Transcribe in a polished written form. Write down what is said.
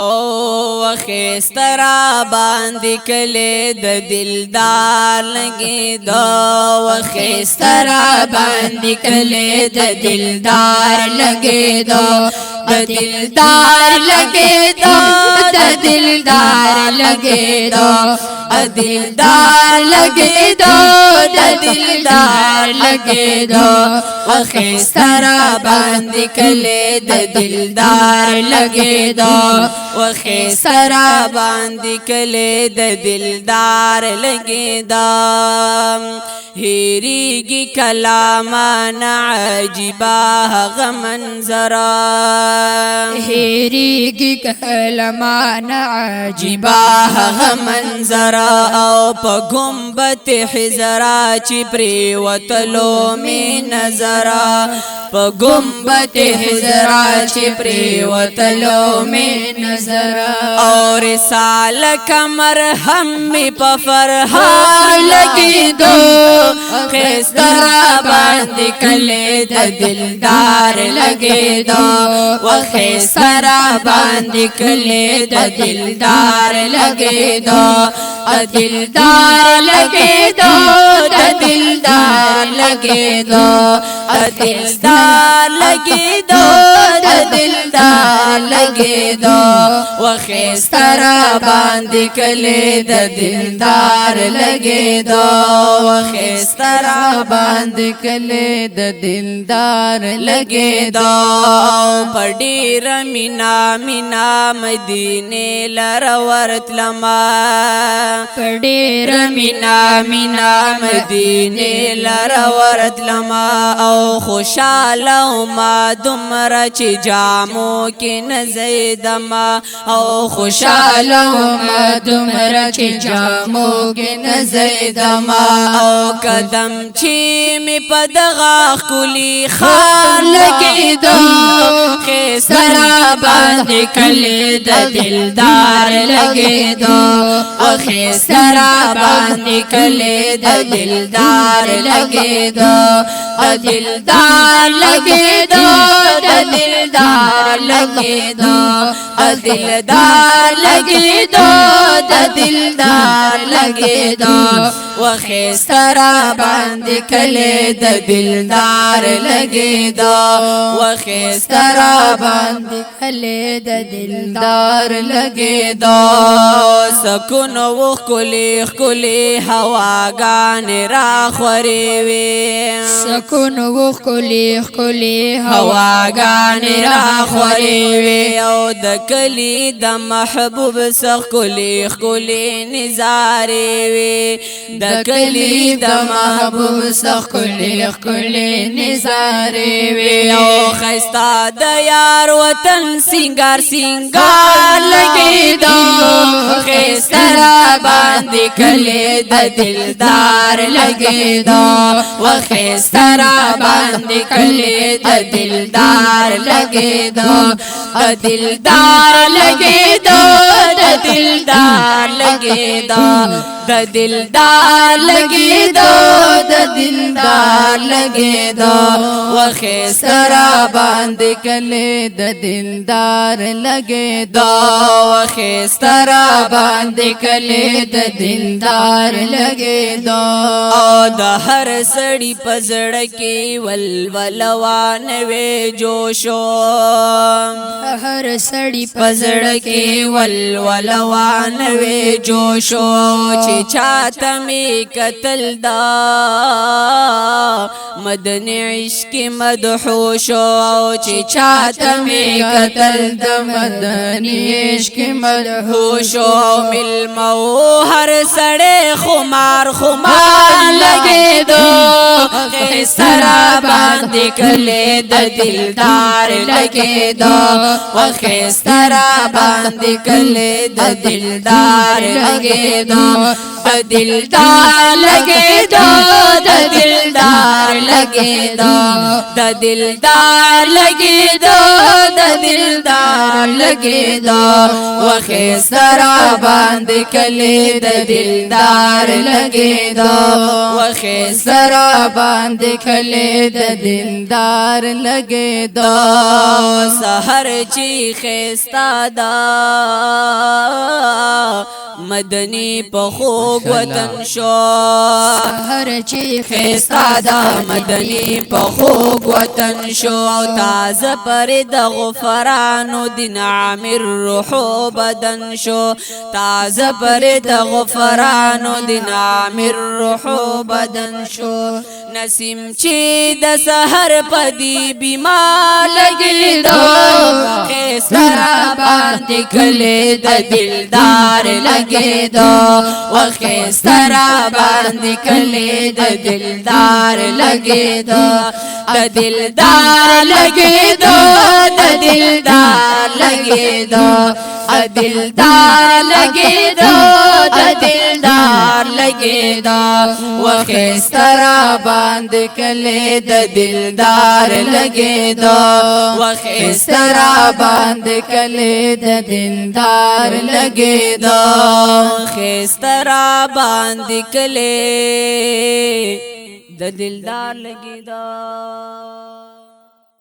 او خسترا باندې کله د دلدار لګي دو خسترا باندې کله د دلدار لګي دو د دلدار لګي دو د دلدار لګي دو دلدار لګي دو د دلدار لګي دو خسترا باندې کله د دلدار لګي دو وخی سرا باندې کله د دلدار لګي دا هیریږي کلامان عجیبه هغه منظره هیریږي کلامان عجیبه هغه منظره او په ګمبت حزرا چې پریوتلو می نظره په ګمبت حزرا چې پریوتلو می نظره او رساله کمر هم می په فرهار لګي دو خسترا باندې کله د دلدار لګي دو وخسترا باندې کله د دلدار لګي دو دلدار لګي دو د دلدار لګي دو دلدار لګي دو د دلدار لګي دو وخسترا باندې کله د دلدار لګي دو وخسترا باندې کله د دلدار لګي دو پډیر مینا مینا مدینه لر ورتلما پډیر مینا مینا مدینه لر ورتلما او خوشاله ما دمر چې جامو کې نزیدما او خوشاله ما دمر چې جامو کې نزیدما او قدم چې می پدغه کلی خار لګي دو خسترا باندې کله د دلدار لګي دو او خسترا باندې کله د دلدار لګي دو دلدار لګي دو د دلدار لګي دو دلدار لګي دو د دلدار لګي دو وخسترا باندې کله د دلدار لګي دو وخسترا باندې کله د دلدار لګي دو سکون و خلی خلی هواګان را خوري وي سکون و خلی خلی هواګان را خوري وي او د کلی د محبوب سخ کلی خلی نظاره وي د کلی د محبوب سخ کلی خلی نظاره وي او خستا د یار وطن سنگار سنگار لګي دو خسترا باندې کله د دلدار لګي دو وخسترا باندې کله د دلدار لګي دو دلدار لګي دو د دلدار لګي دو د دلدار لګي دو د دلدار لګي دو وخسترا باندې کله د دلدار لګي دو وخسترا باندې کله د دلدار لګي دو او د هر سړی پزړه کې ولولوان وي جوشو هر سړی پزړه کې ولولوان وي جوشو چې چاته می قتل دا مدنی عشق مدحوشو چې چاته می قتل دا مدنی عشق مدحوشو مل مو هر سړی خمار خمار لګي دو خسترا باندې کله د دلدار لګي دو وخسترا باندې کله د دلدار لګي دو دلدار لګي دو د دلدار لگے دو د دلدار لگے دو د دلدار لگے دو وخیسترا باند کلی د دلدار لگے دو وخیسترا باند کلی د دلدار لگے دو سحر چی خیستا دا مدنی په خوږ وطن شو سحر چی خیستا دا مدنی په خوږ وطن شو تازه پر د غفرانو دین عامر روحو بدن شو تازه پر د غفرانو دین عامر روحو بدن شو نسیم چې د سحر پدی بیمار لګی دو خیستا باندې کلی د دلدار لگے دو وخیسترا باندې کلی د دلدار لگے دو د دلدار لگے دو د دلدار لگے دو دلدار لگے دو د دلدار لگے دو وخیسترا باندې کلی د دلدار لگے دو وخیسترا باندې کلی د دلدار لگے دو خیسترا باندې کلی د دلدار لگے دو